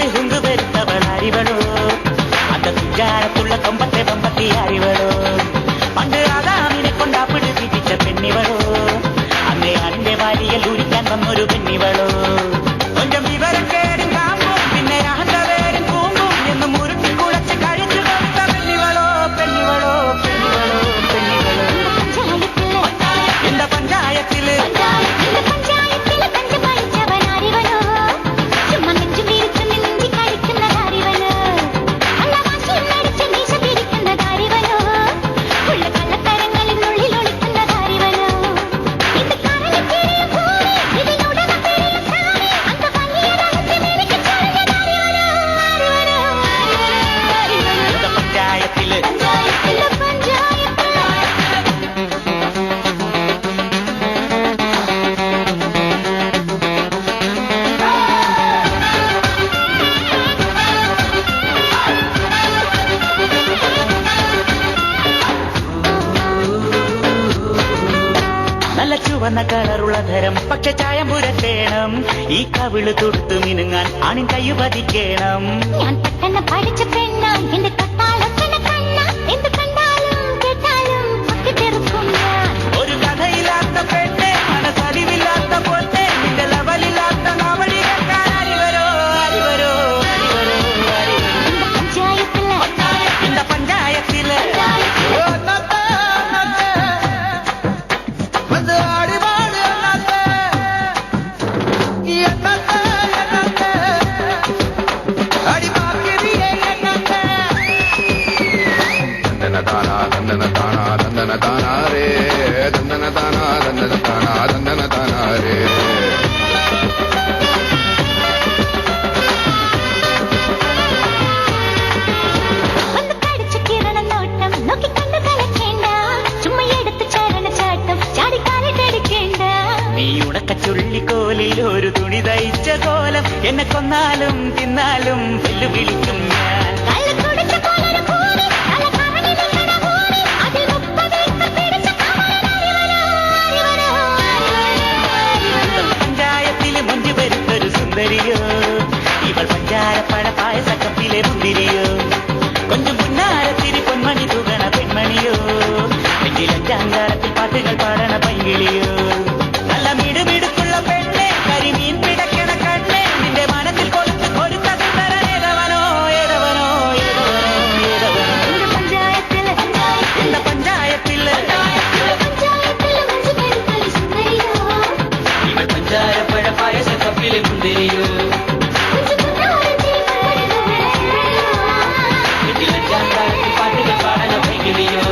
പഞ്ചായത്തിൽ ഹുങ്ക് വരുത്തവൾ അറിവളോ அந்த കുഞ്ചാരത്തുള്ള കൊമ്പത്തെ പമ്പത്തി അറിവളോ പണ്ട് ആദാമിനെ കൊണ്ടാ പിടിപ്പിച്ച പെണ്ണിവളോ അന്നേ ആണിന്റെ വാരിയൽ ഉരിക്കാൻ വന്നൊരു പെണ്ണിവളോ കൊഞ്ചം വിവരം കേടും കാമ്പും പിന്നെ അഹന്ത പേരും കൂമ്പും എന്നും ഉരുട്ടി കുളച്ച് കഴിച്ചു കൊടുത്ത പെണ്ണിവളോ പെണ്ണിവളോ പെണ്ണിവളോ പെണ്ണിവളോ എന്താ പഞ്ചായത്തില് നല്ല ചുവന്ന കളറുള്ള ധരം പക്ഷെ ചായം പുരട്ടേണം ഈ കവിള് തൊടുത്തു മിനുങ്ങാൻ ആണിൻ കയ്യു പതിക്കേണം ഞാൻ പെട്ടെന്ന് പഠിച്ച പെണ്ണ എന്റെ ഒരു കഥയില്ലാത്ത പെണ്ണെ മനസ്സറിവില്ലാത്ത പൊന്നെ നിന്റെ ലവലില്ലാത്ത നവടി കേൾക്കാൻ അറിവരോ അറിവരോ അറിവരോ இந்த പഞ്ചായത്തില് ദന്ദന താനാ രേ ദന്ദന താനാ രേ നീ ഉണക്ക ചുള്ളിക്കോലിൽ ഒരു തുണി തയ്ച്ച കോലം എന്നെ കൊന്നാലും തിന്നാലും വെല്ലുവിളിക്കും ഞാൻ പഞ്ചായത്തില് മഞ്ജു വരുത്തൊരു സുന്ദരിയോ ഇവൾ പഞ്ചാരപ്പഴ പായസക്കപ്പിലെ മുന്തിരിയോ കൊഞ്ചും പുന്നാരത്തിരി പൊന്മണി തൂകണ പെൺമണിയോ നെഞ്ചിലഞ്ചാങ്കാരത്തിൽ പാട്ടുകൾ പാടണ പൈകിളിയോ നല്ല മിടുമിടുക്കുള്ള പെണ്ണെ കരിമീൻ പിടക്കണ കണ്ണെ നിന്റെ മനത്തിൽ കൊടുത്ത് കൊടുത്ത സുന്ദര ഏതവനോ ഏതവനോ ഏതവനോ ഏതവനോ இந்த പഞ്ചായത്തില് ഇവൾ പഞ്ചാരപ്പഴ പായസക്കപ്പിലെ മുന്തിരിയോ നെഞ്ചിലഞ്ചാങ്കാരത്തിൽ പാട്ടുകൾ പാടണ പൈകിളിയോ